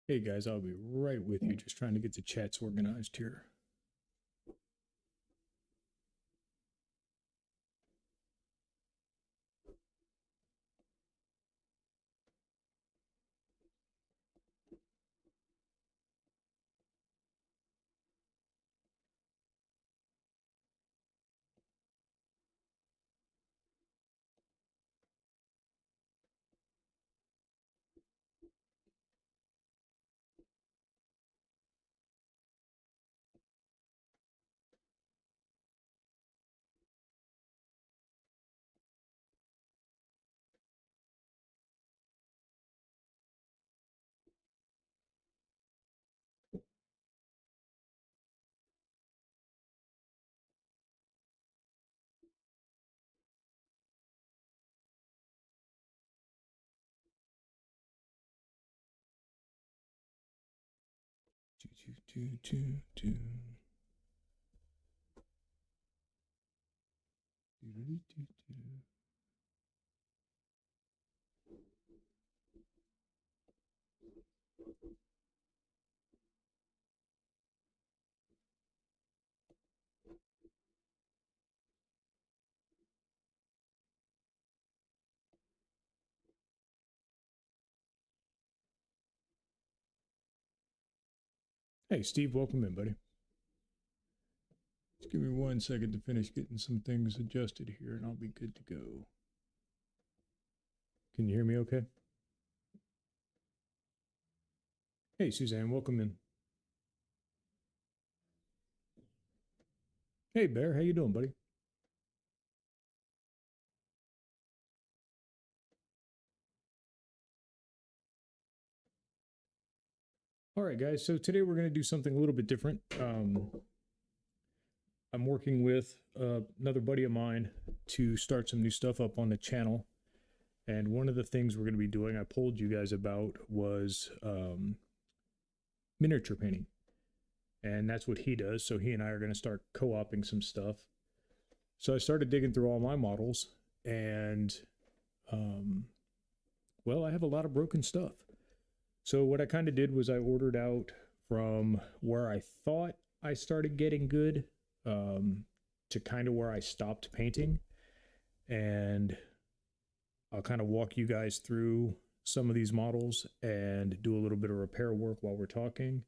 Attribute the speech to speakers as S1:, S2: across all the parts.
S1: Hey guys, I'll be right with you. Just trying to get the chats organized here. Hey Steve, welcome in, buddy. Just give me 1 second to finish getting some things adjusted here and I'll be good to go. Can you hear me okay? Hey Suzanne, welcome in. Hey Bear, how you doing, buddy? All right, guys. So today we're going to do something a little bit different. I'm working with another buddy of mine to start some new stuff up on the channel. And one of the things we're going to be doing, I told you guys about, was miniature painting. And that's what he does. So he and I are going to start co-oping some stuff. So I started digging through all my models, and well, I have a lot of broken stuff. So what I kind of did was I ordered out from where I thought I started getting good to kind of where I stopped painting. And I'll kind of walk you guys through some of these models and do a little bit of repair work while we're talking.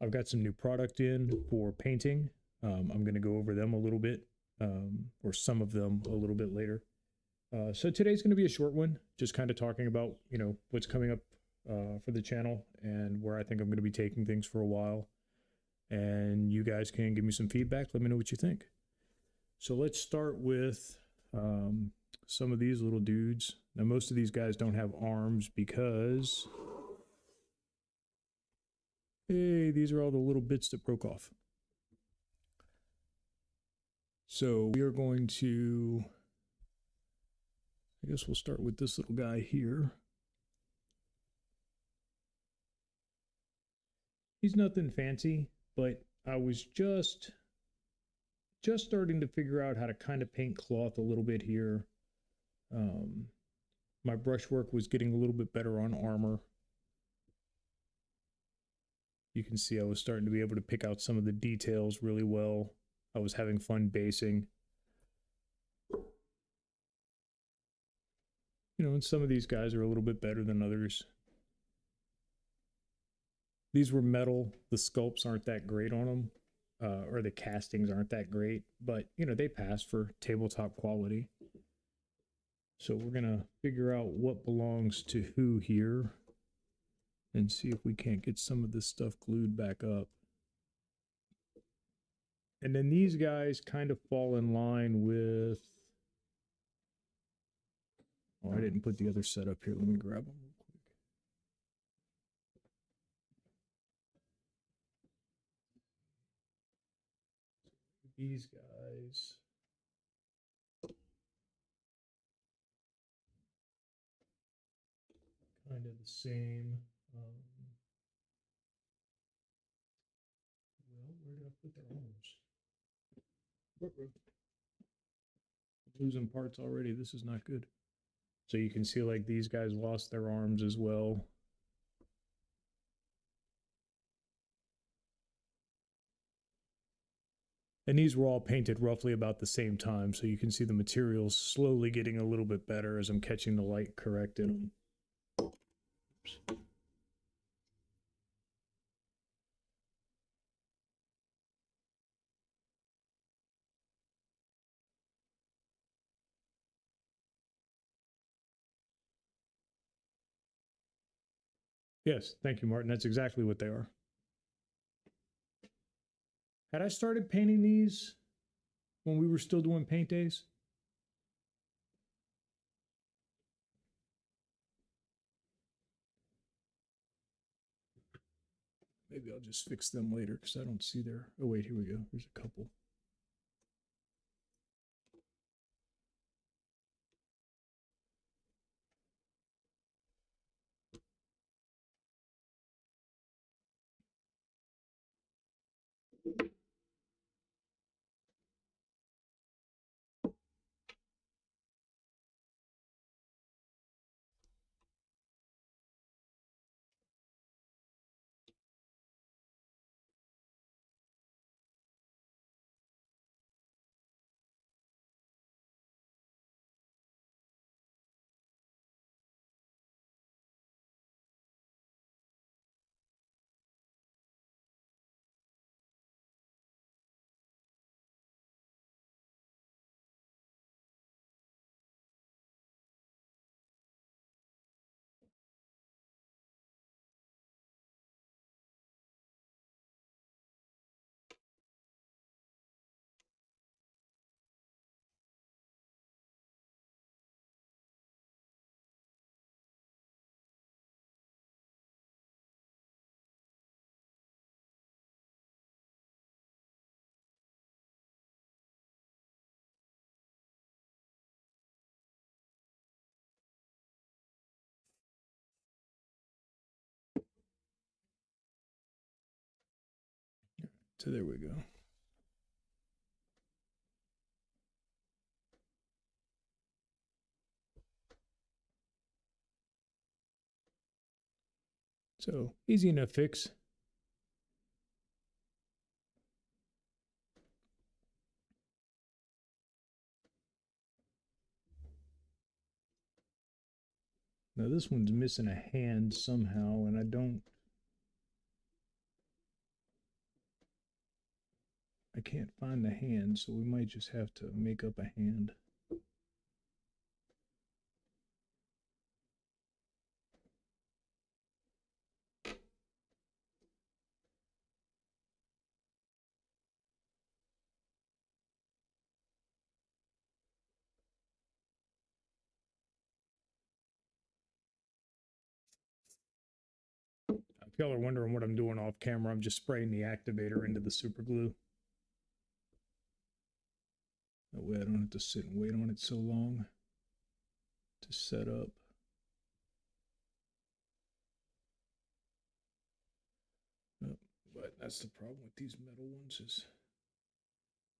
S1: I've got some new product in for painting. I'm going to go over them a little bit, or some of them a little bit later. So today's going to be a short one, just kind of talking about, what's coming up for the channel and where I think I'm going to be taking things for a while. And you guys can give me some feedback. Let me know what you think. So let's start with some of these little dudes. Now, most of these guys don't have arms because, hey, these are all the little bits that broke off. So we are going to, I guess we'll start with this little guy here. He's nothing fancy, but I was just starting to figure out how to kind of paint cloth a little bit here. My brushwork was getting a little bit better on armor. You can see I was starting to be able to pick out some of the details really well. I was having fun basing. And some of these guys are a little bit better than others. These were metal. The sculpts aren't that great on them, or the castings aren't that great, but they pass for tabletop quality. So we're gonna figure out what belongs to who here and see if we can't get some of this stuff glued back up. And then these guys kind of fall in line with, oh, I didn't put the other set up here. Let me grab them real quick. These guys. Kind of the same. Well, where did I put their arms? Losing parts already. This is not good. So you can see like these guys lost their arms as well. And these were all painted roughly about the same time. So you can see the materials slowly getting a little bit better as I'm catching the light correct in them. Oops. Yes, thank you, Martin. That's exactly what they are. Had I started painting these when we were still doing paint days? Maybe I'll just fix them later because I don't see their. Oh, wait, here we go. There's a couple. So there we go. So easy enough fix. Now this one's missing a hand somehow, and I can't find the hand, so we might just have to make up a hand. If y'all are wondering what I'm doing off camera, I'm just spraying the activator into the super glue. That way I don't have to sit and wait on it so long to set up. Oh, but that's the problem with these metal ones is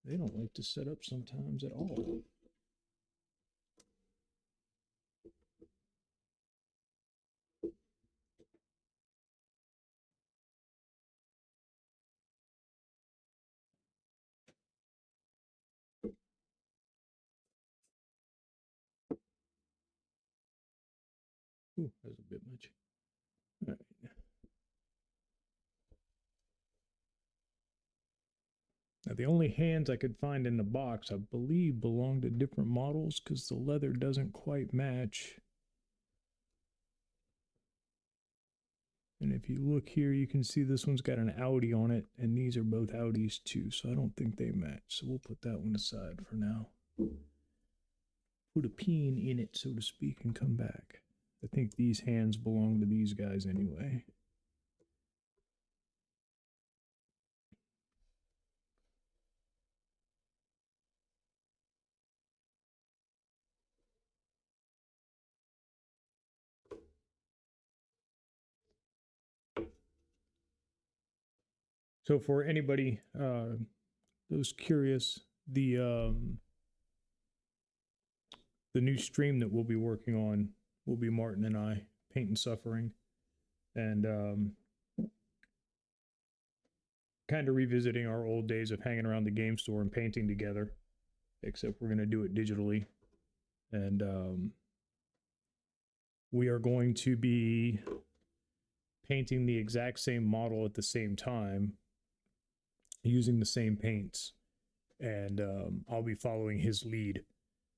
S1: they don't like to set up sometimes at all. Ooh, that's a bit much. All right. Now, the only hands I could find in the box, I believe, belong to different models because the leather doesn't quite match. And if you look here, you can see this one's got an Audi on it, and these are both Audis too, so I don't think they match. So we'll put that one aside for now. Put a pin in it, so to speak, and come back. I think these hands belong to these guys anyway. So for anybody who's curious, the the new stream that we'll be working on will be Martin and I, Paint and Suffering, and kind of revisiting our old days of hanging around the game store and painting together, except we're going to do it digitally. And we are going to be painting the exact same model at the same time using the same paints, and I'll be following his lead.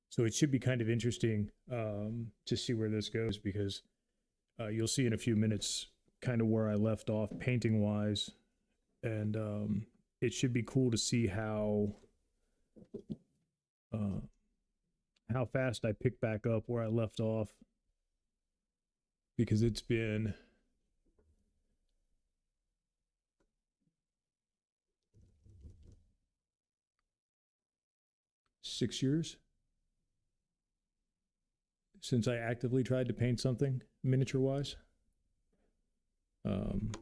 S1: So it should be kind of interesting to see where this goes, because you'll see in a few minutes kind of where I left off painting wise, and it should be cool to see how fast I pick back up where I left off, because it's been six years since I actively tried to paint something miniature wise.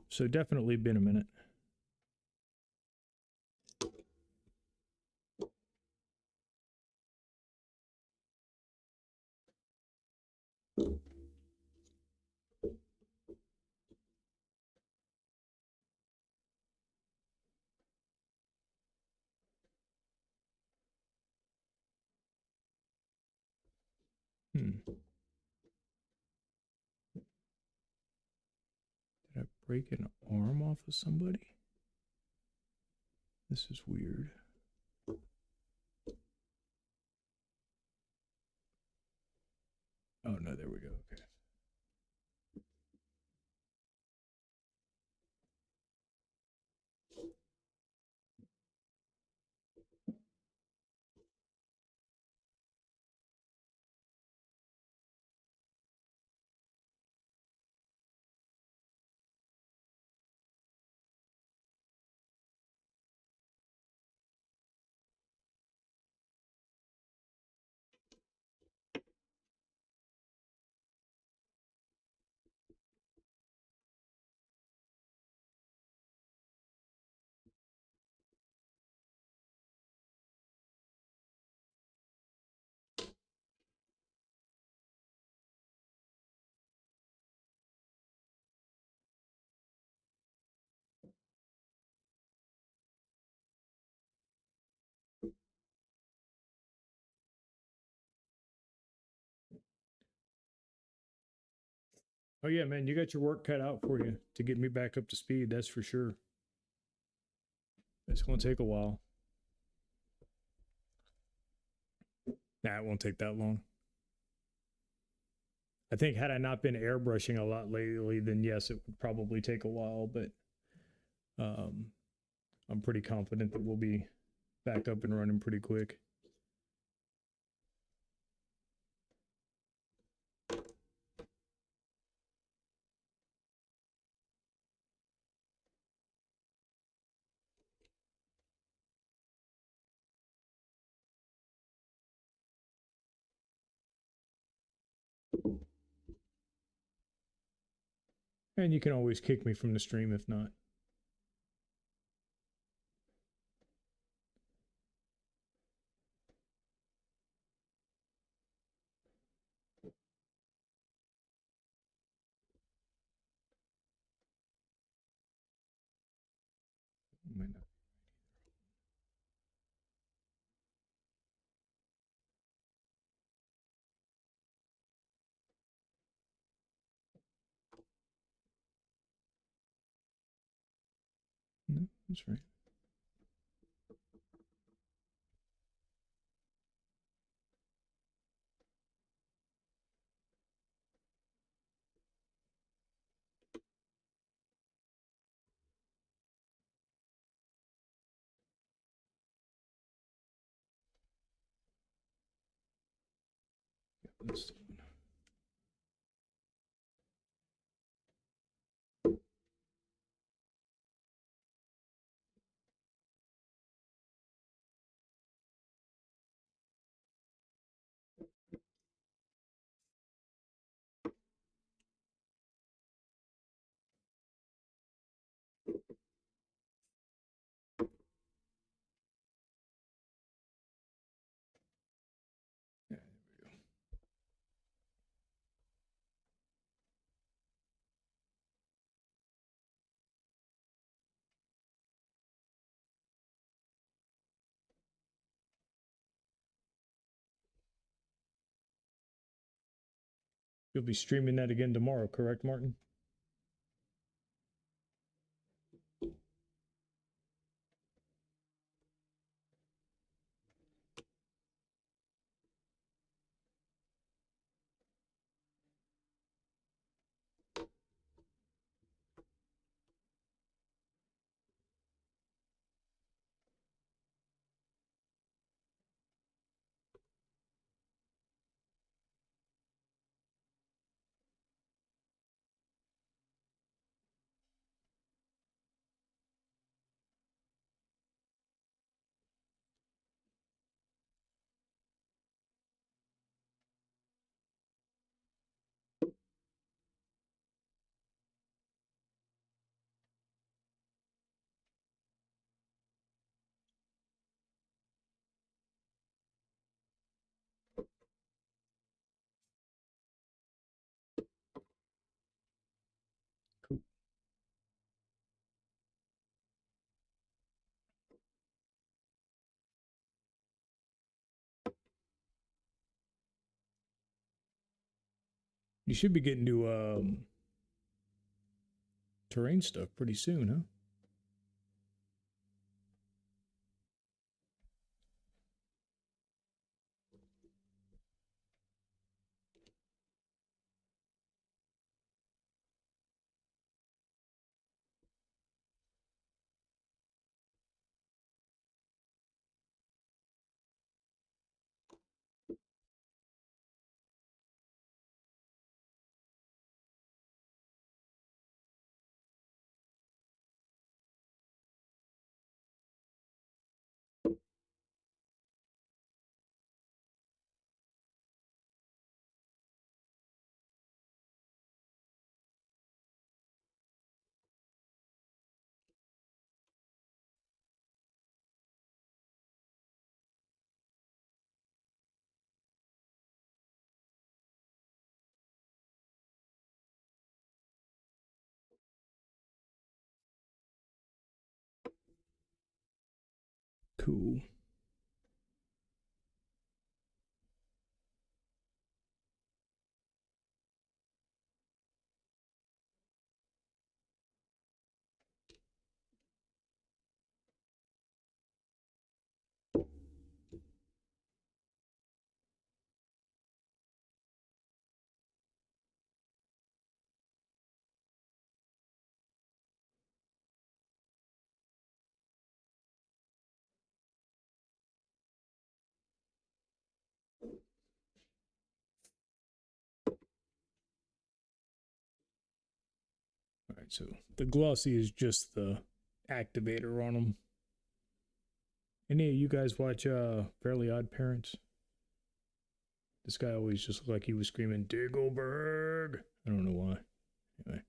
S1: So definitely been a minute. Did I break an arm off of somebody? This is weird. Oh no, there we go. Okay. Oh yeah, man, you got your work cut out for you to get me back up to speed. That's for sure. It's going to take a while. Nah, it won't take that long. I think had I not been airbrushing a lot lately, then yes, it would probably take a while, but I'm pretty confident that we'll be back up and running pretty quick. And you can always kick me from the stream if not. Might not. No, that's right. Yeah, that's the one. Yeah, there we go. You'll be streaming that again tomorrow, correct, Martin? Cool. You should be getting to terrain stuff pretty soon, huh? Cool. All right, so the glossy is just the activator on them. Any of you guys watch Fairly Odd Parents? This guy always just looked like he was screaming Diggleberg. I don't know why. Anyway.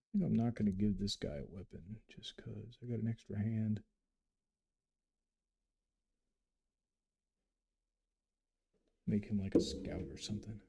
S1: I think I'm not going to give this guy a weapon just because I got an extra hand. Make him like a scout or something.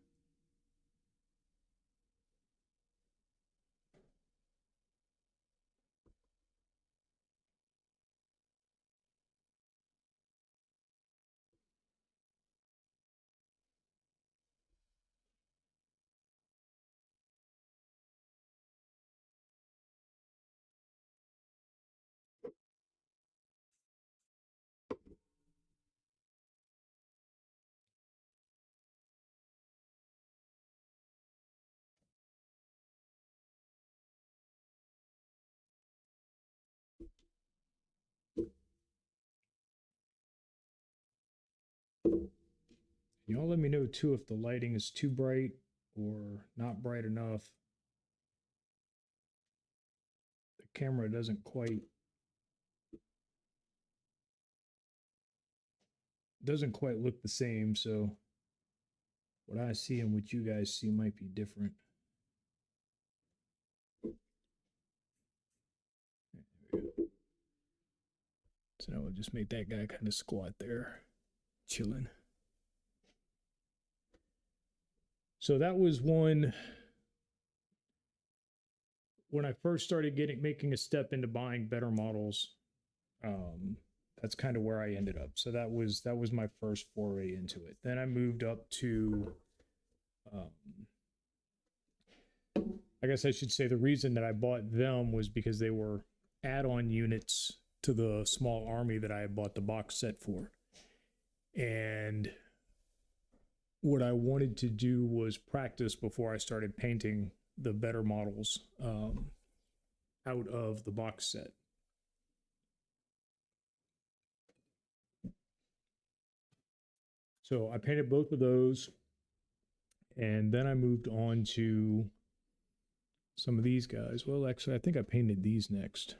S1: Y'all let me know too if the lighting is too bright or not bright enough. The camera doesn't quite look the same, so what I see and what you guys see might be different. So now we'll just make that guy kind of squat there, chilling. So that was one. When I first started making a step into buying better models, that's kind of where I ended up. So that was my first foray into it. Then I moved up to, I guess I should say the reason that I bought them was because they were add-on units to the small army that I had bought the box set for. And what I wanted to do was practice before I started painting the better models out of the box set. So I painted both of those, and then I moved on to some of these guys. Well, actually, I think I painted these next.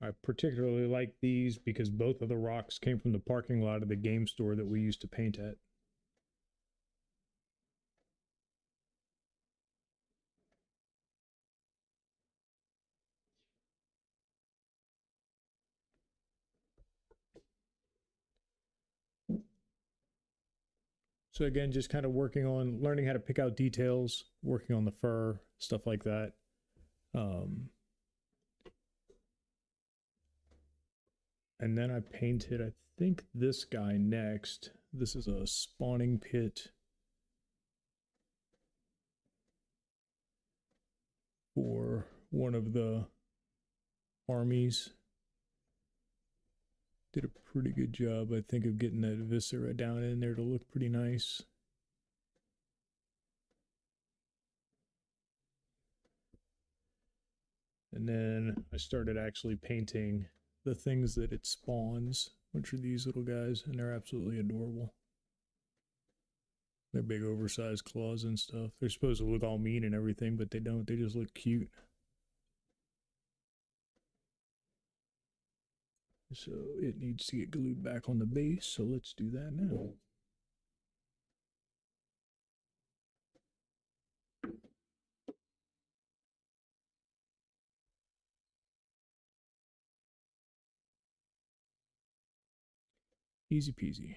S1: I particularly like these because both of the rocks came from the parking lot of the game store that we used to paint at. So again, just kind of working on learning how to pick out details, working on the fur, stuff like that. And then I painted, I think, this guy next. This is a spawning pit for one of the armies. Did a pretty good job, I think, of getting that viscera down in there to look pretty nice. And then I started actually painting the things that it spawns, which are these little guys, and they're absolutely adorable. They're big oversized claws and stuff. They're supposed to look all mean and everything, but they don't. They just look cute. So it needs to get glued back on the base, so let's do that now. Easy peasy.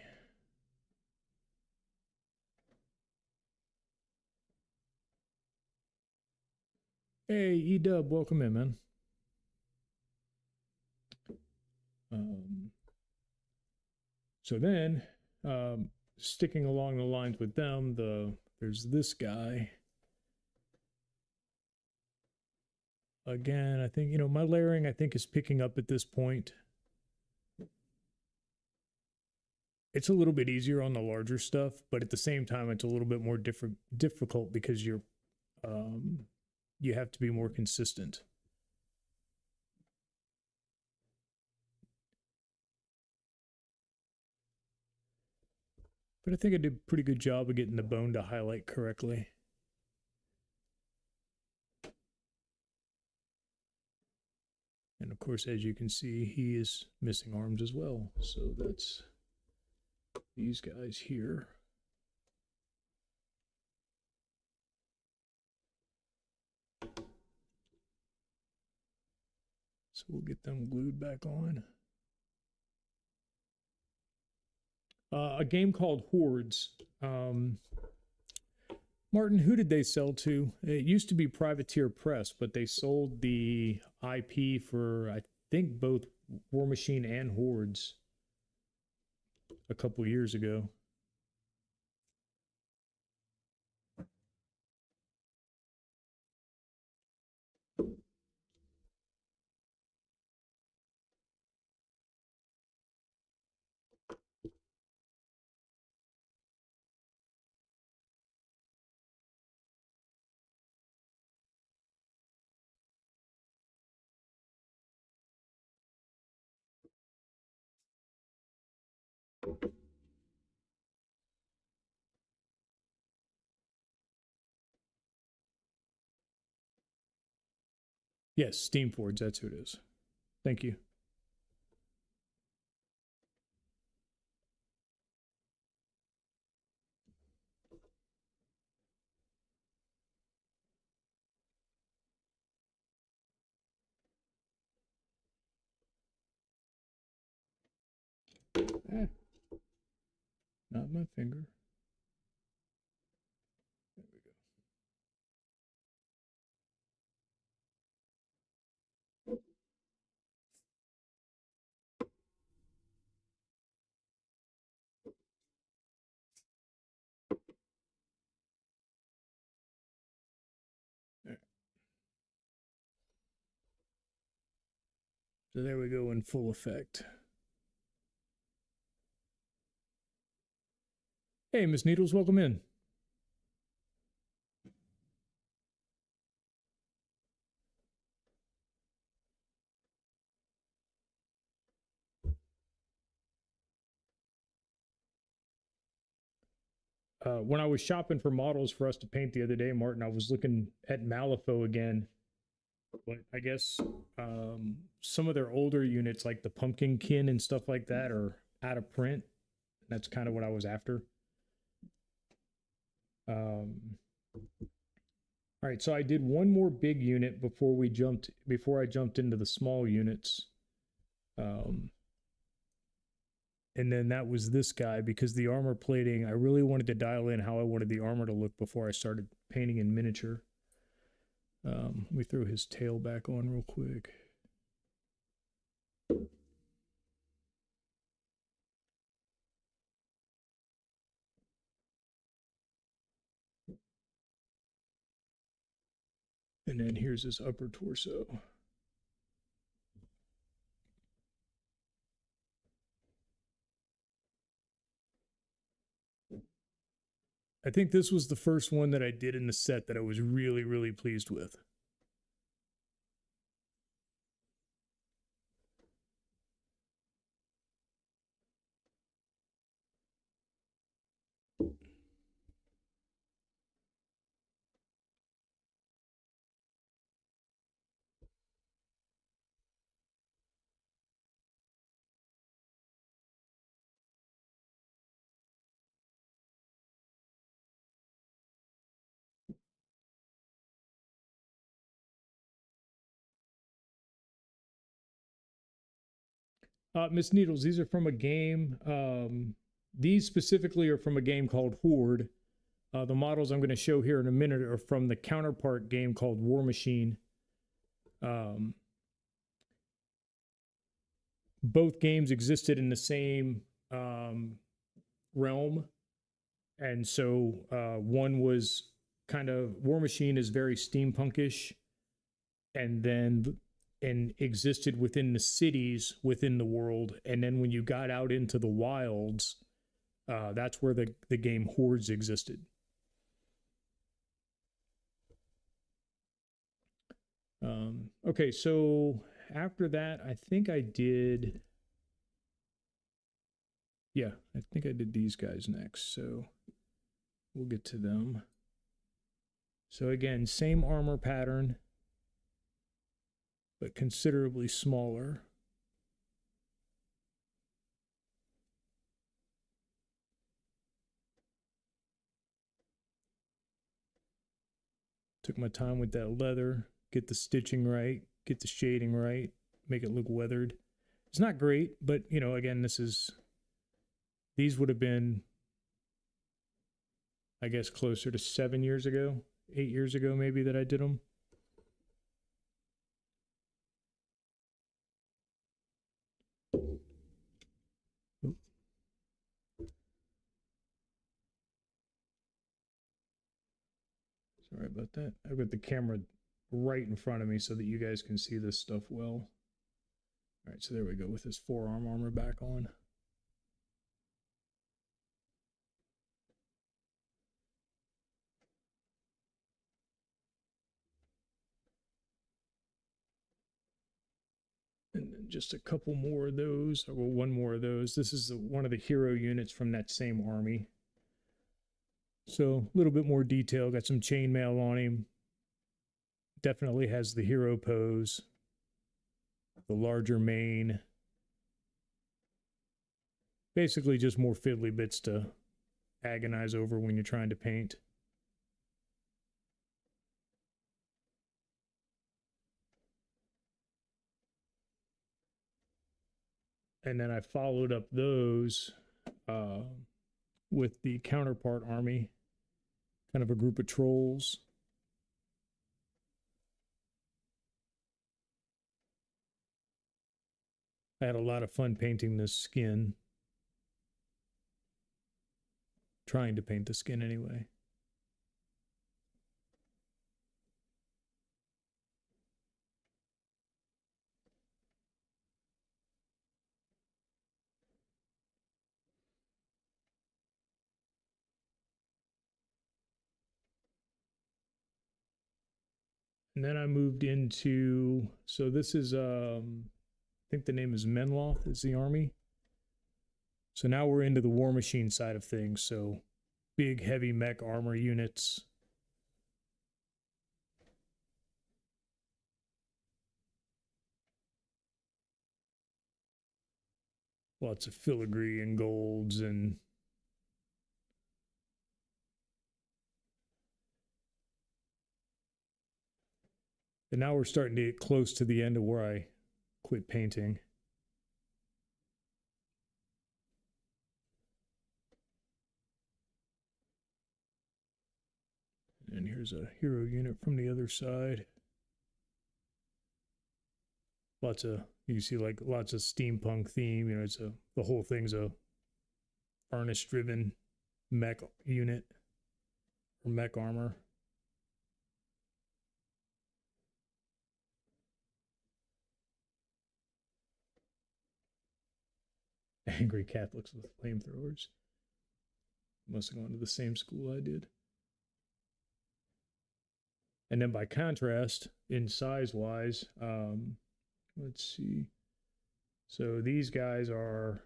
S1: Hey, E-Dub, welcome in, man. So then, sticking along the lines with them, there's this guy. Again, I think, you know, my layering, I think, is picking up at this point. It's a little bit easier on the larger stuff, but at the same time, it's a little bit more difficult because you have to be more consistent. But I think I did a pretty good job of getting the bone to highlight correctly. And of course, as you can see, he is missing arms as well. So that's these guys here. So we'll get them glued back on. A game called Hordes. Martin, who did they sell to? It used to be Privateer Press, but they sold the IP for, I think, both War Machine and Hordes a couple years ago. Yes, Steamforge, that's who it is. Thank you. Ah, not my finger. There we go. There. So there we go in full effect. Hey, Miss Needles, welcome in. When I was shopping for models for us to paint the other day, Martin, I was looking at Malifaux again. But I guess some of their older units, like the Pumpkinkin and stuff like that, are out of print. That's kind of what I was after. All right, so I did one more big unit before I jumped into the small units. And then that was this guy, because the armor plating, I really wanted to dial in how I wanted the armor to look before I started painting in miniature. Let me throw his tail back on real quick. And then here's his upper torso. I think this was the first one that I did in the set that I was really, really pleased with. Miss Needles, these are from a game. These specifically are from a game called Horde. The models I'm going to show here in a minute are from the counterpart game called War Machine. Both games existed in the same realm. And so one was kind of, War Machine is very steampunkish, and existed within the cities within the world. And then when you got out into the wilds, that's where the game Hordes existed. Okay, so after that, I think I did. Yeah, I think I did these guys next. So we'll get to them. So again, same armor pattern, but considerably smaller. Took my time with that leather, get the stitching right, get the shading right, make it look weathered. It's not great, but you know, again, these would have been, I guess, closer to 7 years ago, 8 years ago, maybe, that I did them. Sorry about that. I've got the camera right in front of me so that you guys can see this stuff well. All right, so there we go with this forearm armor back on. And then just a couple more of those, or one more of those. This is one of the hero units from that same army. So a little bit more detail, got some chainmail on him. Definitely has the hero pose, the larger mane. Basically just more fiddly bits to agonize over when you're trying to paint. And then I followed up those uh, with the counterpart army, kind of a group of trolls. I had a lot of fun painting this skin. Trying to paint the skin anyway. And then I moved into, so this is, I think the name is Menloth is the army. So now we're into the War Machine side of things. So big, heavy mech armor units. Lots of filigree and golds and now we're starting to get close to the end of where I quit painting. And here's a hero unit from the other side. Lots of, you see like lots of steampunk theme, you know, it's the whole thing's a harness driven mech unit or mech armor. Angry Catholics with flamethrowers. Must have gone to the same school I did. And then by contrast, in size wise, let's see. So these guys are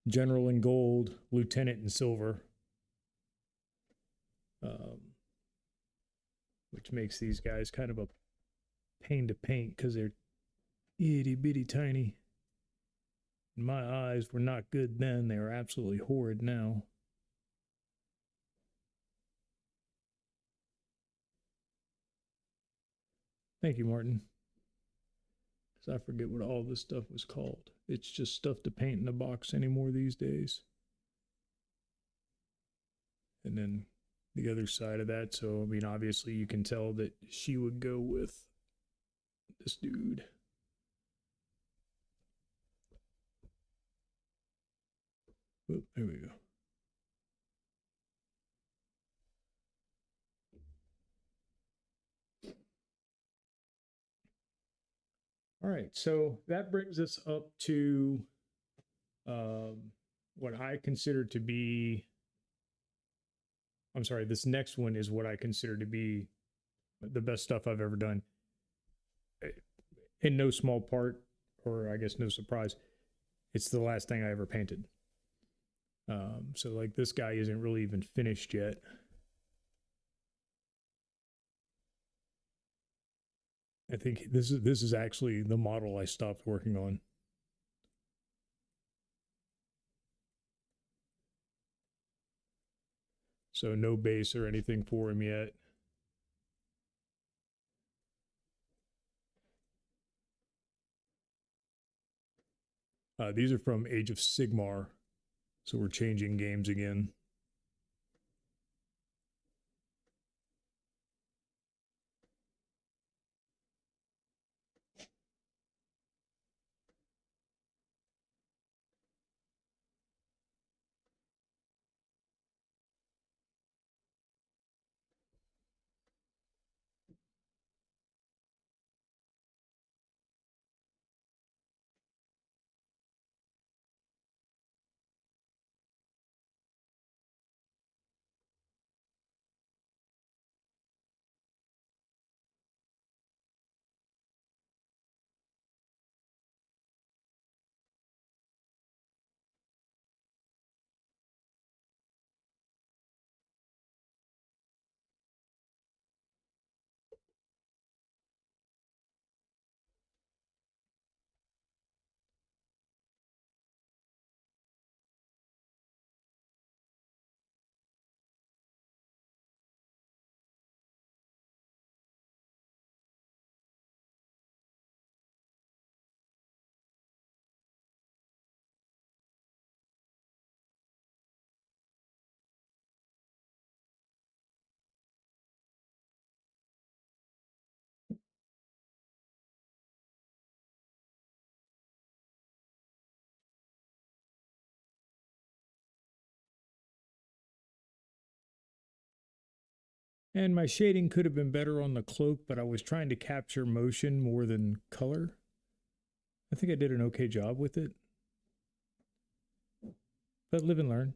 S1: general in gold, lieutenant in silver, which makes these guys kind of a pain to paint because they're itty bitty tiny. My eyes were not good then. They are absolutely horrid now. Thank you, Martin. Because I forget what all this stuff was called. It's just stuff to paint in a box anymore these days. And then the other side of that, so I mean, obviously you can tell that she would go with this dude. Oh, there we go. All right, so that brings us up to what I consider to be, I'm sorry, this next one is what I consider to be the best stuff I've ever done. In no small part, or I guess no surprise, it's the last thing I ever painted. So like this guy isn't really even finished yet. I think this is actually the model I stopped working on. So no base or anything for him yet. These are from Age of Sigmar. So we're changing games again. And my shading could have been better on the cloak, but I was trying to capture motion more than color. I think I did an okay job with it. But live and learn.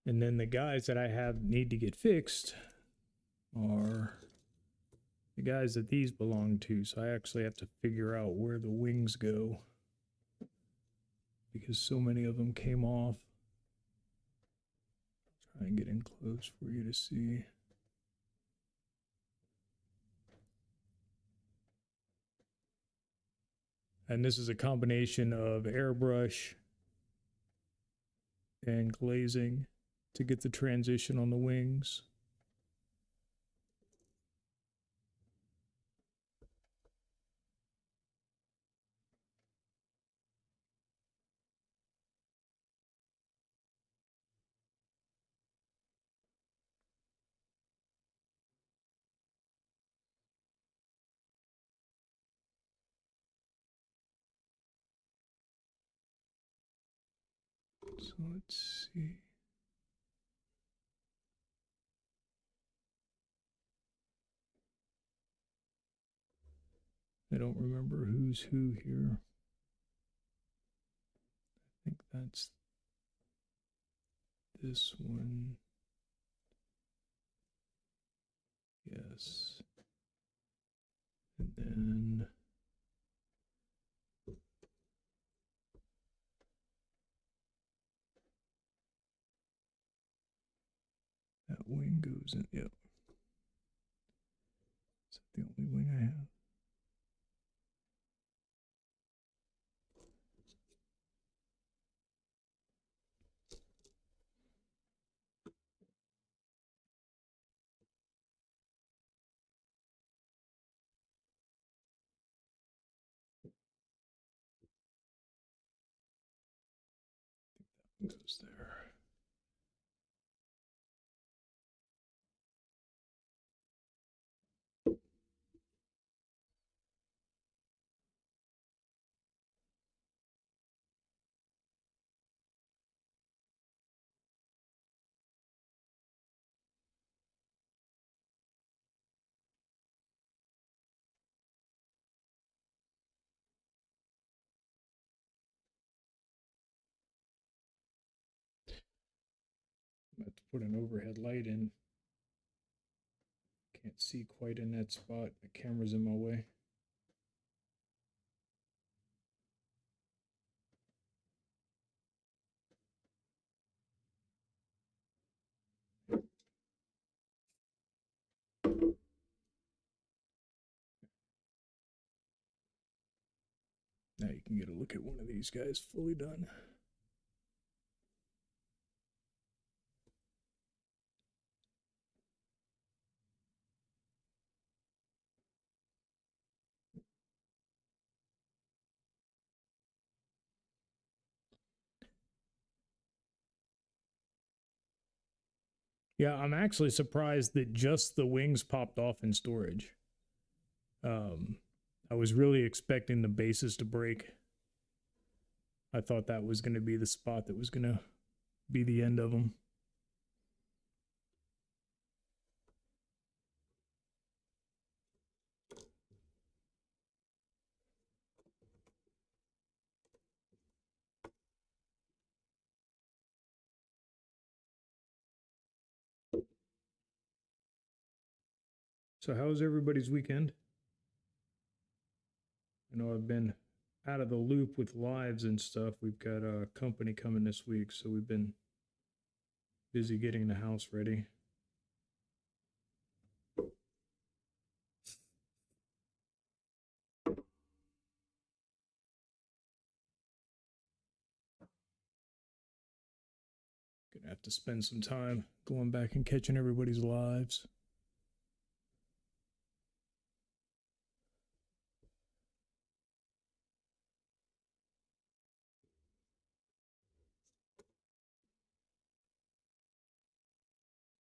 S1: And then the guys that I have need to get fixed are the guys that these belong to. So I actually have to figure out where the wings go because so many of them came off. Try and get in close for you to see. And this is a combination of airbrush and glazing to get the transition on the wings. So let's see. I don't remember who's who here. I think that's this one. Yes. And then that wing goes in. Yep. Is that the only wing I have? Goes there. I have to put an overhead light in. Can't see quite in that spot. The camera's in my way. Now you can get a look at one of these guys fully done. Yeah, I'm actually surprised that just the wings popped off in storage. I was really expecting the bases to break. I thought that was going to be the spot that was going to be the end of them. So how's everybody's weekend? I know I've been out of the loop with lives and stuff. We've got a company coming this week, so we've been busy getting the house ready. Gonna have to spend some time going back and catching everybody's lives.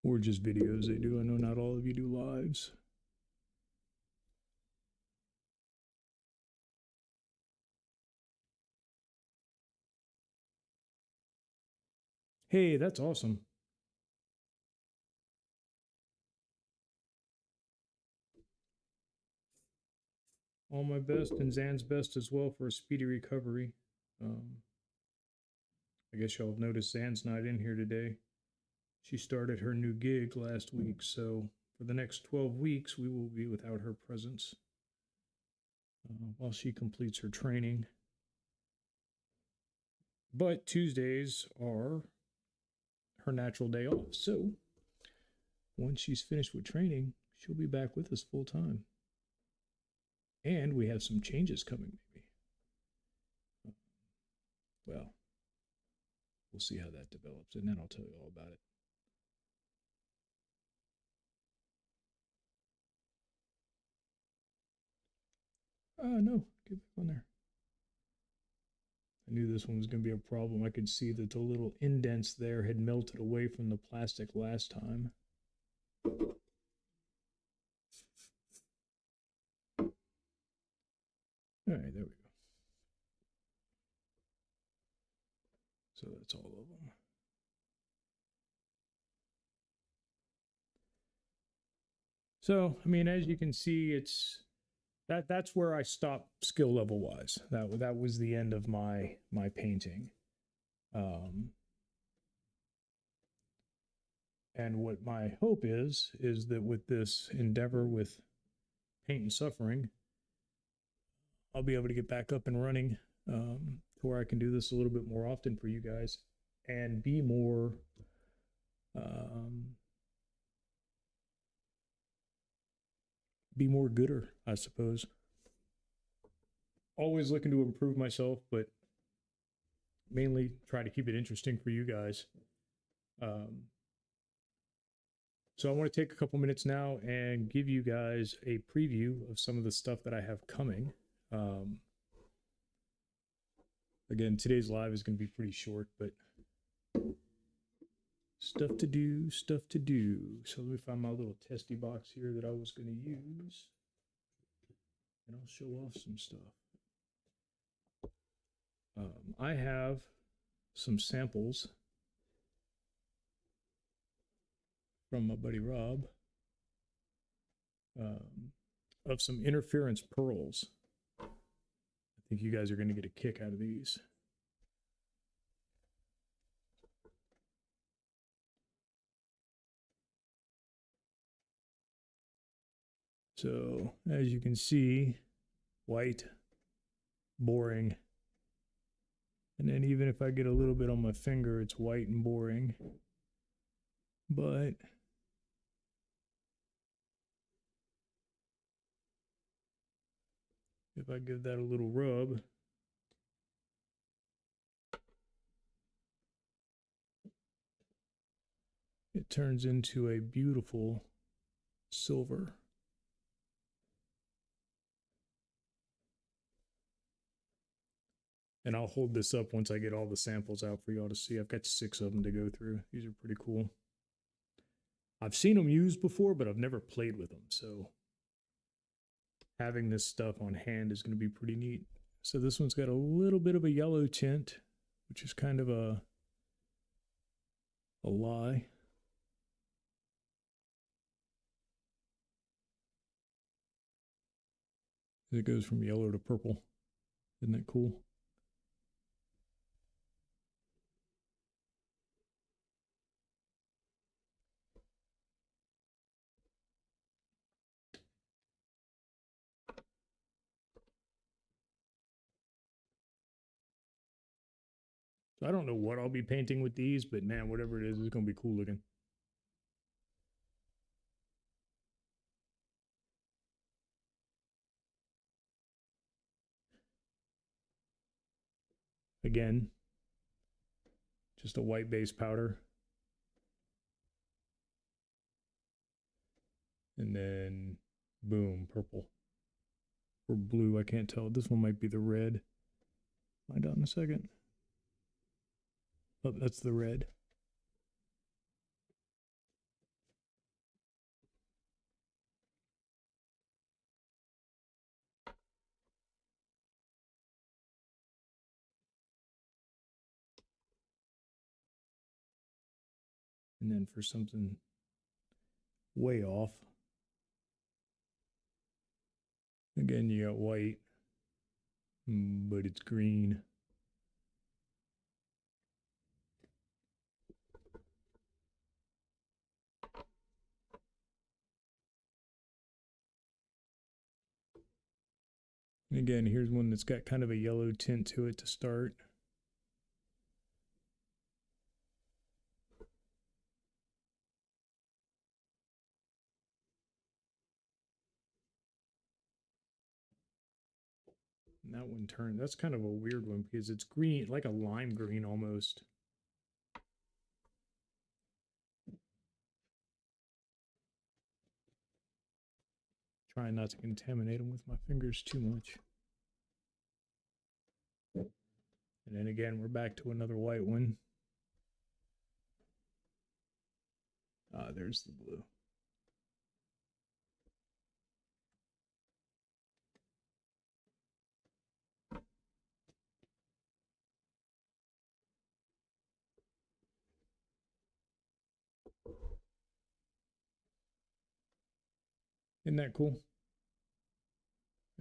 S1: Or just videos they do. I know not all of you do lives. Hey, that's awesome. All my best and Zan's best as well for a speedy recovery. I guess y'all have noticed Zan's not in here today. She started her new gig last week, so for the next 12 weeks, we will be without her presence while she completes her training. But Tuesdays are her natural day off. So once she's finished with training, she'll be back with us full time. And we have some changes coming, maybe. Well, we'll see how that develops, and then I'll tell you all about it. No, get back on there. I knew this one was going to be a problem. I could see that the little indents there had melted away from the plastic last time. All right, there we go. So that's all of them. So, I mean, as you can see, that's where I stopped skill level wise. That was the end of my painting. And what my hope is that with this endeavor with Paint and Suffering, I'll be able to get back up and running to where I can do this a little bit more often for you guys and be more gooder, I suppose. Always looking to improve myself, but mainly try to keep it interesting for you guys. So I want to take a couple minutes now and give you guys a preview of some of the stuff that I have coming. Again, today's live is going to be pretty short, but stuff to do, stuff to do. So let me find my little testy box here that I was going to use, and I'll show off some stuff. I have some samples from my buddy Rob of some interference pearls. I think you guys are going to get a kick out of these. So as you can see, white, boring. And then even if I get a little bit on my finger, it's white and boring. But if I give that a little rub, it turns into a beautiful silver. And I'll hold this up once I get all the samples out for y'all to see. I've got 6 of them to go through. These are pretty cool. I've seen them used before, but I've never played with them. So having this stuff on hand is going to be pretty neat. So this one's got a little bit of a yellow tint, which is kind of a lie. It goes from yellow to purple. Isn't that cool? So I don't know what I'll be painting with these, but man, whatever it is, it's going to be cool looking. Again, just a white base powder. And then, boom, purple. Or blue, I can't tell. This one might be the red. Find out in a second. Oh, that's the red. And then for something way off, again, you got white, but it's green. And again, here's one that's got kind of a yellow tint to it to start. And that one turned, that's kind of a weird one because it's green, like a lime green almost. Trying not to contaminate them with my fingers too much. And then again, we're back to another white one. There's the blue. Isn't that cool?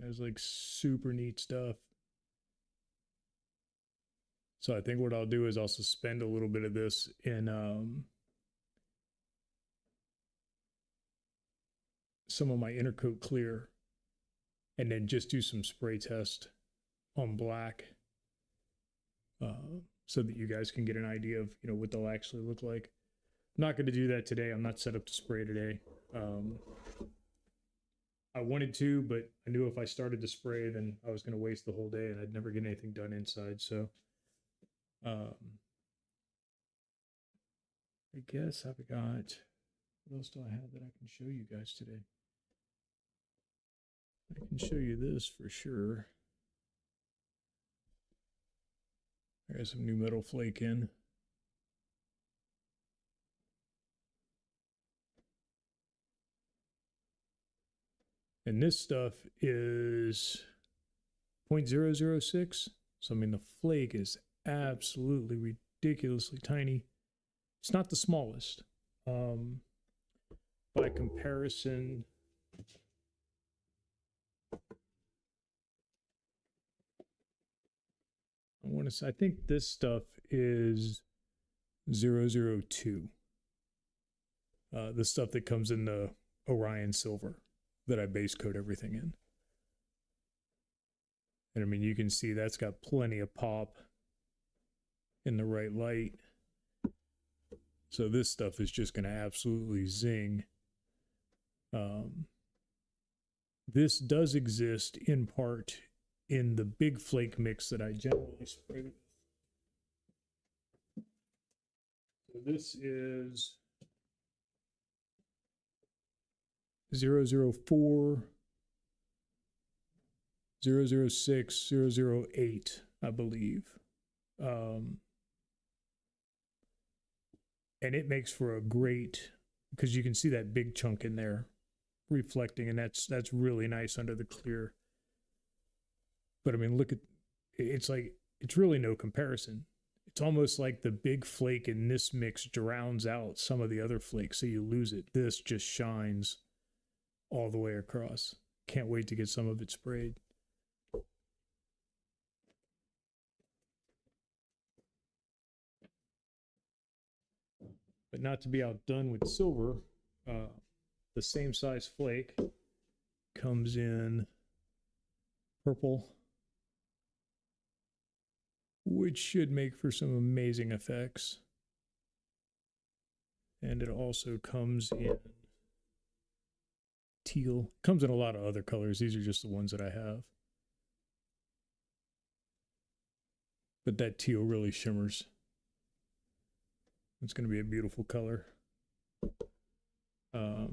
S1: It's like super neat stuff. So I think what I'll do is I'll suspend a little bit of this in some of my Intercoat clear, and then just do some spray test on black, so that you guys can get an idea of, you know, what they'll actually look like. I'm not going to do that today. I'm not set up to spray today. I wanted to, but I knew if I started to spray, then I was going to waste the whole day and I'd never get anything done inside. So, I guess I've got, what else do I have that I can show you guys today? I can show you this for sure. There's some new metal flake in. And this stuff is 0.006. So, I mean, the flake is absolutely ridiculously tiny. It's not the smallest. By comparison, I think this stuff is 002. The stuff that comes in the Orion silver that I base coat everything in. And I mean, you can see that's got plenty of pop in the right light. So this stuff is just going to absolutely zing. This does exist in part in the big flake mix that I generally spray with. So this is 004, 006, 008, I believe. And it makes for a great, because you can see that big chunk in there reflecting, and that's really nice under the clear. But I mean, look at, it's like, it's really no comparison. It's almost like the big flake in this mix drowns out some of the other flakes, so you lose it. This just shines all the way across. Can't wait to get some of it sprayed. But not to be outdone with silver, the same size flake comes in purple, which should make for some amazing effects. And it also comes in teal. Comes in a lot of other colors. These are just the ones that I have. But that teal really shimmers. It's going to be a beautiful color. I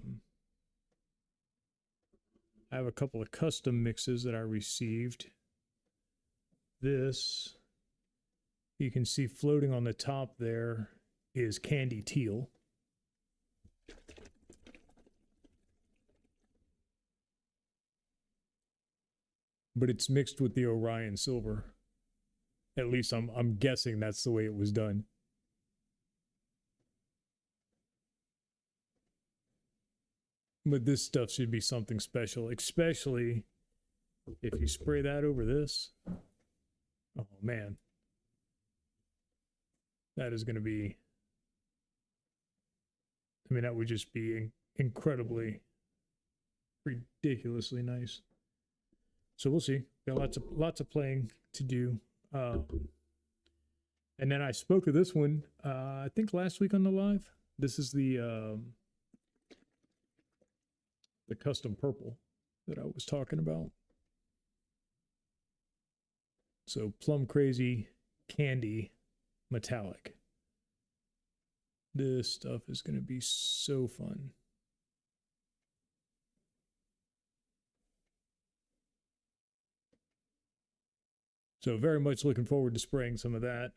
S1: have a couple of custom mixes that I received. This, you can see floating on the top there, is candy teal. But it's mixed with the Orion silver. At least I'm guessing that's the way it was done. But this stuff should be something special, especially if you spray that over this. Oh man, that is going to be, I mean, that would just be incredibly, ridiculously nice. So we'll see. Got lots of playing to do. And then I spoke of this one, I think last week on the live. This is the custom purple that I was talking about. So Plum Crazy Candy Metallic. This stuff is going to be so fun. So very much looking forward to spraying some of that.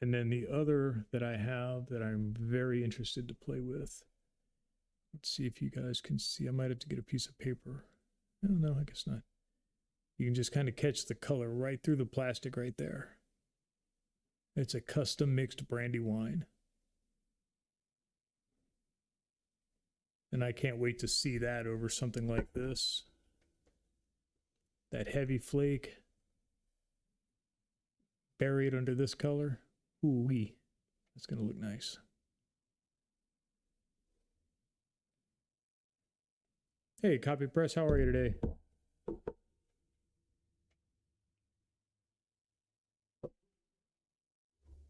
S1: And then the other that I have that I'm very interested to play with. Let's see if you guys can see. I might have to get a piece of paper. No, I guess not. You can just kind of catch the color right through the plastic right there. It's a custom mixed brandy wine. And I can't wait to see that over something like this. That heavy flake. Buried under this color. Ooh-wee. That's going to look nice. Hey, Copy Press, how are you today?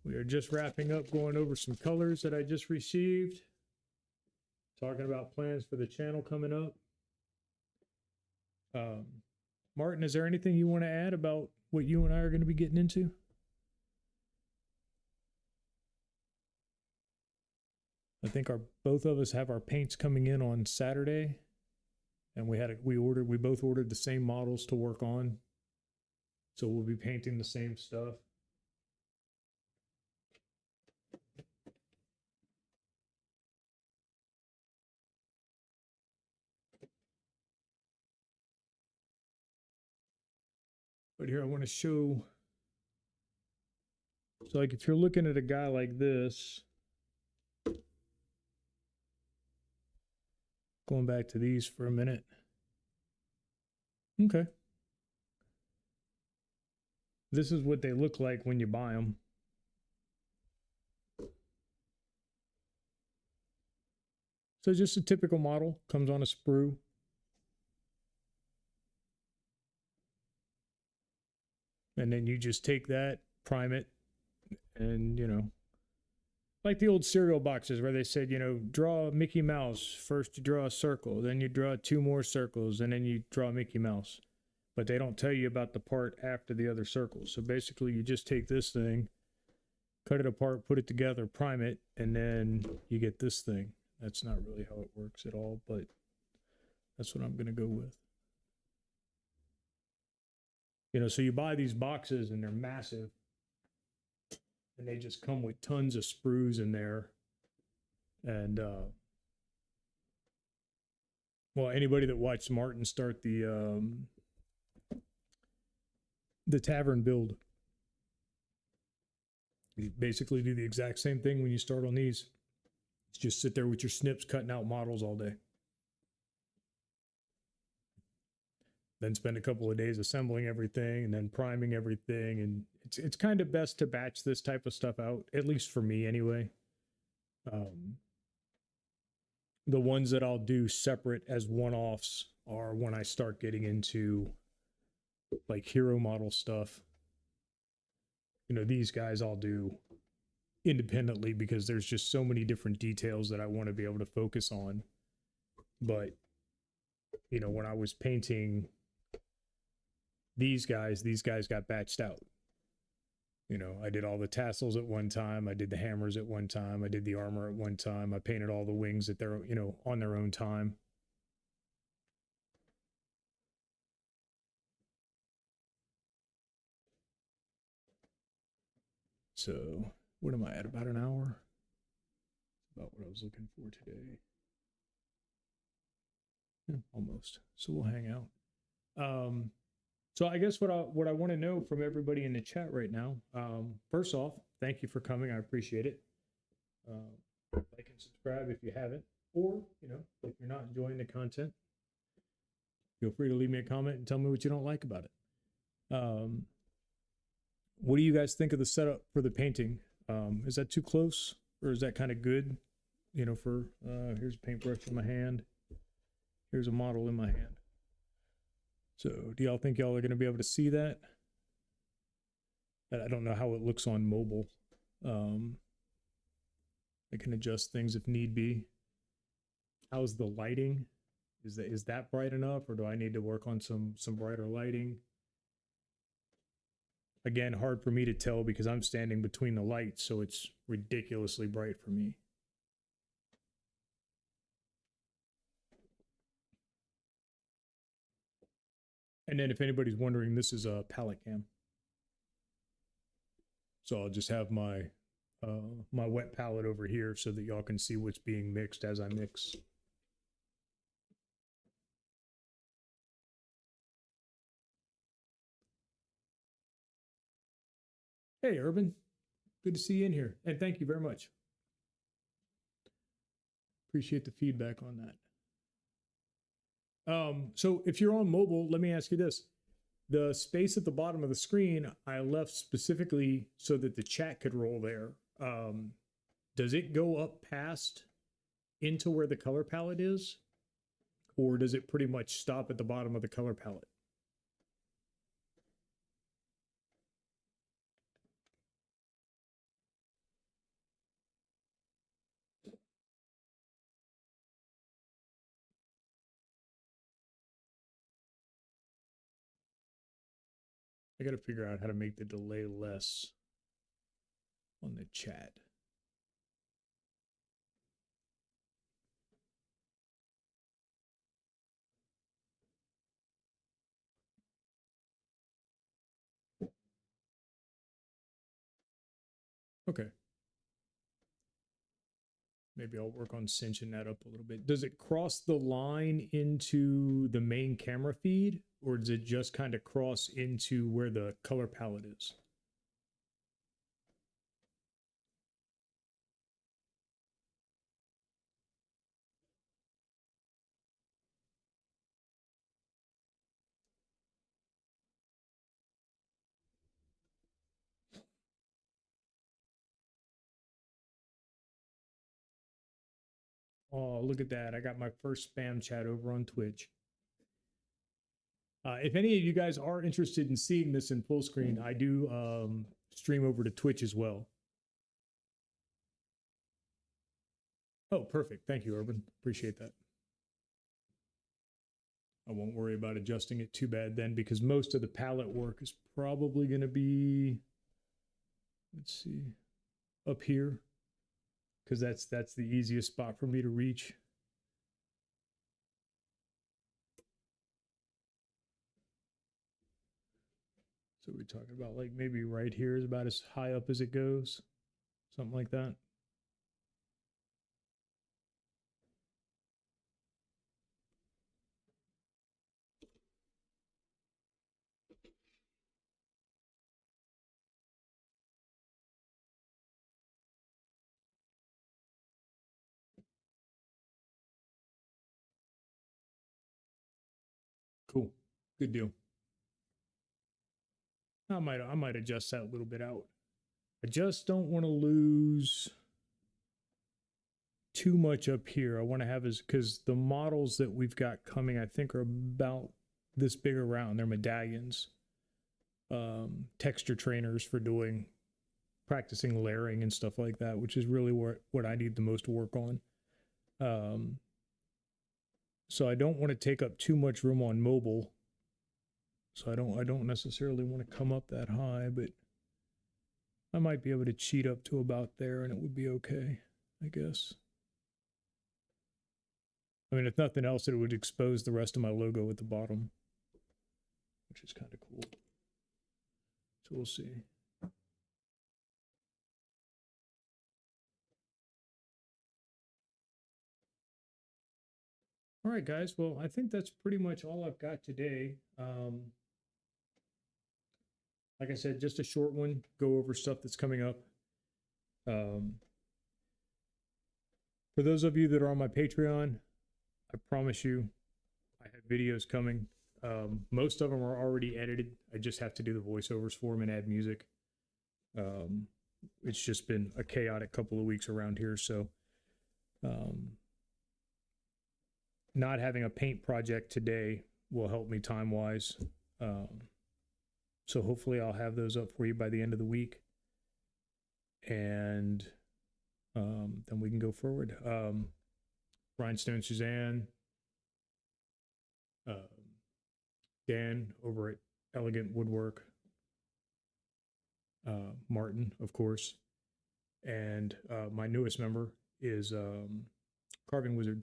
S1: We are just wrapping up, going over some colors that I just received. Talking about plans for the channel coming up. Martin, is there anything you want to add about what you and I are going to be getting into? I think both of us have our paints coming in on Saturday, and we both ordered the same models to work on, so we'll be painting the same stuff. But here I want to show. So like if you're looking at a guy like this, going back to these for a minute. Okay. This is what they look like when you buy them. So just a typical model, comes on a sprue. And then you just take that, prime it, and, you know, like the old cereal boxes where they said, you know, draw Mickey Mouse. First you draw a circle, then you draw 2 more circles, and then you draw Mickey Mouse. But they don't tell you about the part after the other circles. So basically you just take this thing, cut it apart, put it together, prime it, and then you get this thing. That's not really how it works at all, but that's what I'm going to go with. You know, so you buy these boxes and they're massive, and they just come with tons of sprues in there. And well, anybody that watched Martin start the tavern build, you basically do the exact same thing when you start on these. It's just sit there with your snips cutting out models all day. Then spend a couple of days assembling everything and then priming everything. And it's kind of best to batch this type of stuff out, at least for me anyway. The ones that I'll do separate as one-offs are when I start getting into like hero model stuff. You know, these guys I'll do independently because there's just so many different details that I want to be able to focus on. But, you know, when I was painting these guys got batched out. You know, I did all the tassels at one time. I did the hammers at one time. I did the armor at one time. I painted all the wings at their, you know, on their own time. So what am I at? About an hour? About what I was looking for today. Yeah, almost. So we'll hang out. So I guess what I want to know from everybody in the chat right now, first off, thank you for coming. I appreciate it. Like and subscribe if you haven't, or, you know, if you're not enjoying the content, feel free to leave me a comment and tell me what you don't like about it. What do you guys think of the setup for the painting? Is that too close, or is that kind of good? You know, for, here's a paintbrush in my hand. Here's a model in my hand. So do y'all think y'all are going to be able to see that? I don't know how it looks on mobile. I can adjust things if need be. How's the lighting? Is that bright enough, or do I need to work on some brighter lighting? Again, hard for me to tell because I'm standing between the lights, so it's ridiculously bright for me. And then if anybody's wondering, this is a palette cam. So I'll just have my my wet palette over here so that y'all can see what's being mixed as I mix. Hey, Urban. Good to see you in here. And thank you very much. Appreciate the feedback on that. So if you're on mobile, let me ask you this. The space at the bottom of the screen, I left specifically so that the chat could roll there. Does it go up past into where the color palette is? Or does it pretty much stop at the bottom of the color palette? I got to figure out how to make the delay less on the chat. Okay. Maybe I'll work on cinching that up a little bit. Does it cross the line into the main camera feed, or does it just kind of cross into where the color palette is? Oh, look at that. I got my first spam chat over on Twitch. If any of you guys are interested in seeing this in full screen, I do stream over to Twitch as well. Oh, perfect. Thank you, Urban. Appreciate that. I won't worry about adjusting it too bad then, because most of the palette work is probably going to be, let's see, up here, because that's the easiest spot for me to reach. So we're talking about like maybe right here is about as high up as it goes, something like that. Cool. Good deal. I might adjust that a little bit out. I just don't want to lose too much up here. I want to have is because the models that we've got coming, I think, are about this big around. They're medallions, texture trainers for doing practicing layering and stuff like that, which is really what I need the most work on. So I don't want to take up too much room on mobile. So I don't necessarily want to come up that high, but I might be able to cheat up to about there and it would be okay, I guess. I mean, if nothing else, it would expose the rest of my logo at the bottom, which is kind of cool. So we'll see. All right, guys. Well, I think that's pretty much all I've got today. Like I said, just a short one, go over stuff that's coming up. For those of you that are on my Patreon, I promise you, I have videos coming. Most of them are already edited. I just have to do the voiceovers for them and add music. It's just been a chaotic couple of weeks around here, so not having a paint project today will help me time-wise. So hopefully I'll have those up for you by the end of the week. And then we can go forward. Rhinestone Suzanne, Dan over at Elegant Woodwork, Martin, of course, and my newest member is Carving Wizard.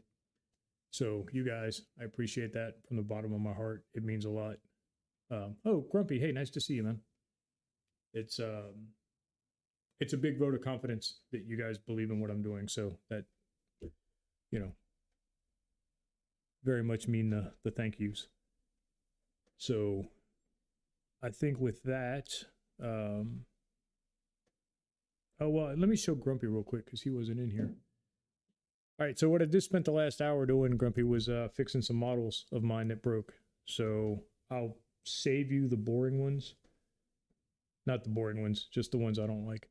S1: So you guys, I appreciate that from the bottom of my heart. It means a lot. Oh, Grumpy, hey, nice to see you, man. It's a big vote of confidence that you guys believe in what I'm doing. So that, you know, very much mean the thank yous. So I think with that, oh, well, let me show Grumpy real quick because he wasn't in here. All right, so what I just spent the last hour doing, Grumpy, was fixing some models of mine that broke. So I'll save you the boring ones. Not the boring ones, just the ones I don't like.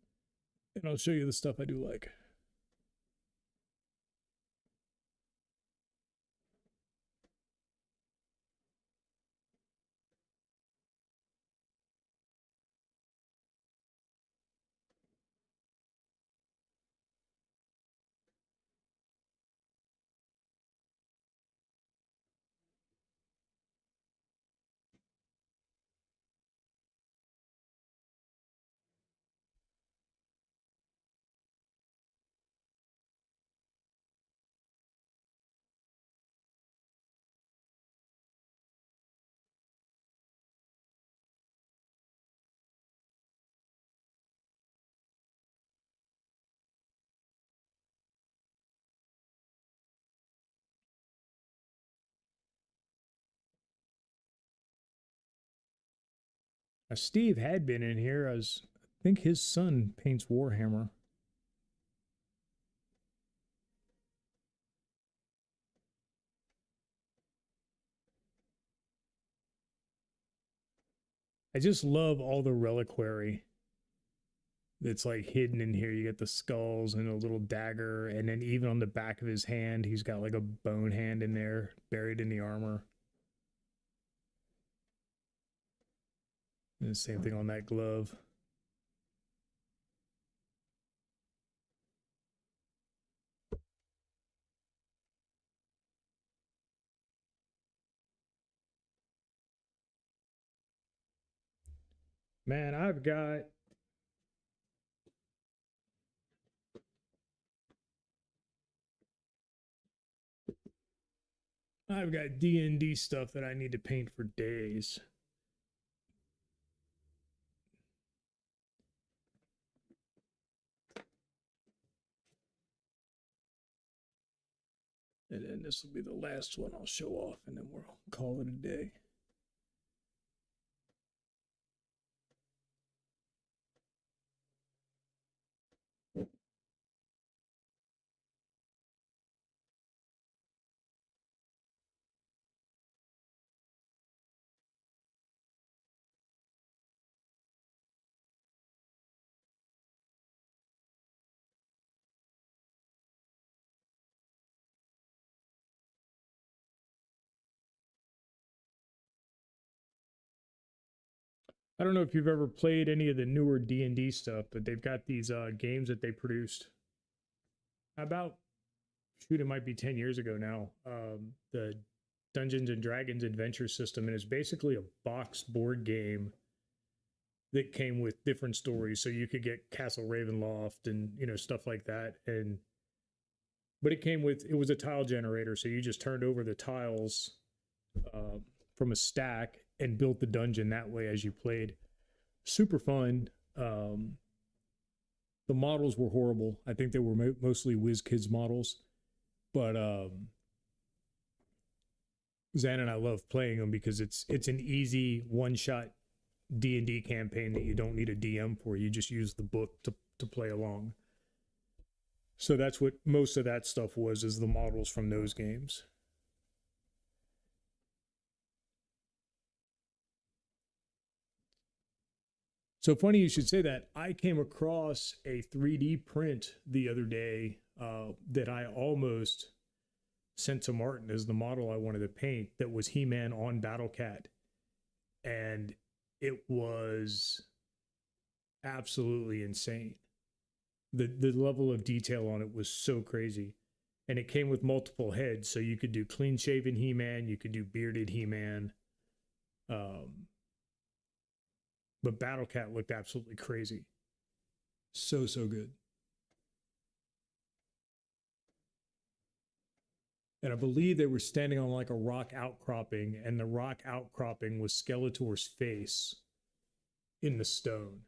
S1: And I'll show you the stuff I do like. Steve had been in here as I think his son paints Warhammer. I just love all the reliquary that's like hidden in here. You get the skulls and a little dagger, and then even on the back of his hand, he's got like a bone hand in there buried in the armor. And the same thing on that glove. Man, I've got D&D stuff that I need to paint for days. And then this will be the last one I'll show off, and then we'll call it a day. I don't know if you've ever played any of the newer D&D stuff, but they've got these games that they produced about, shoot, it might be 10 years ago now. The Dungeons and Dragons adventure system, and it's basically a box board game that came with different stories. So you could get Castle Ravenloft and, you know, stuff like that. But it was a tile generator. So you just turned over the tiles from a stack and built the dungeon that way as you played. Super fun. The models were horrible. I think they were mostly WizKids models, but Zan and I love playing them because it's an easy one-shot D&D campaign that you don't need a DM for. You just use the book to play along. So that's what most of that stuff was, is the models from those games. So funny you should say that. I came across a 3D print the other day that I almost sent to Martin as the model I wanted to paint, that was He-Man on Battlecat. And it was absolutely insane. The level of detail on it was so crazy. And it came with multiple heads, so you could do clean shaven He-Man, you could do bearded He-Man. But Battlecat looked absolutely crazy. So good. And I believe they were standing on like a rock outcropping, and the rock outcropping was Skeletor's face in the stone.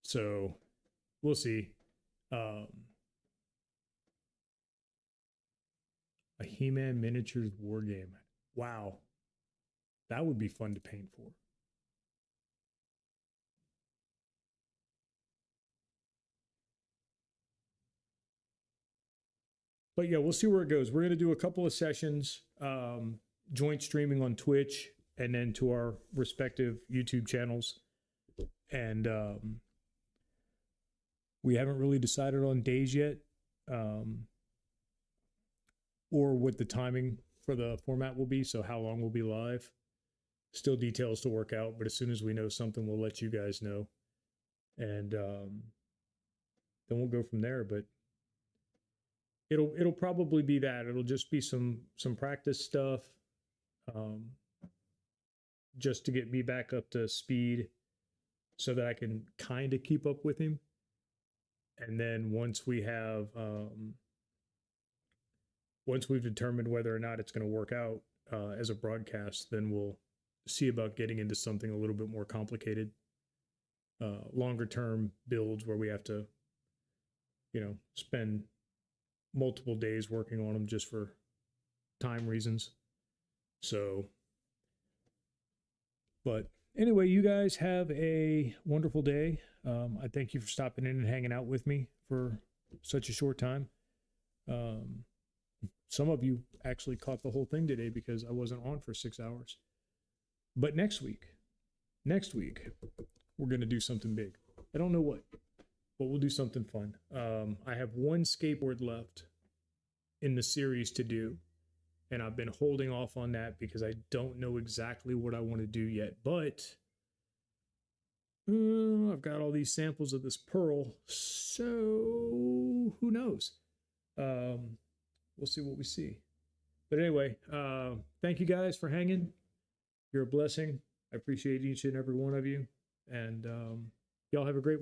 S1: So we'll see. A He-Man miniatures war game. Wow. That would be fun to paint for. But yeah, we'll see where it goes. We're going to do a couple of sessions, joint streaming on Twitch, and then to our respective YouTube channels. And we haven't really decided on days yet, or what the timing for the format will be. So how long we'll be live. Still details to work out, but as soon as we know something, we'll let you guys know. And then we'll go from there. But it'll probably be that. It'll just be some practice stuff, just to get me back up to speed, so that I can kind of keep up with him. And then once we've determined whether or not it's going to work out as a broadcast, then we'll see about getting into something a little bit more complicated, longer term builds where we have to, spend multiple days working on them just for time reasons. So, but anyway, you guys have a wonderful day. I thank you for stopping in and hanging out with me for such a short time. Some of you actually caught the whole thing today because I wasn't on for 6 hours. But next week, we're going to do something big. I don't know what, but we'll do something fun. I have one skateboard left in the series to do, and I've been holding off on that because I don't know exactly what I want to do yet. But I've got all these samples of this pearl, so who knows? We'll see what we see. But anyway, thank you guys for hanging. You're a blessing. I appreciate each and every one of you. And y'all have a great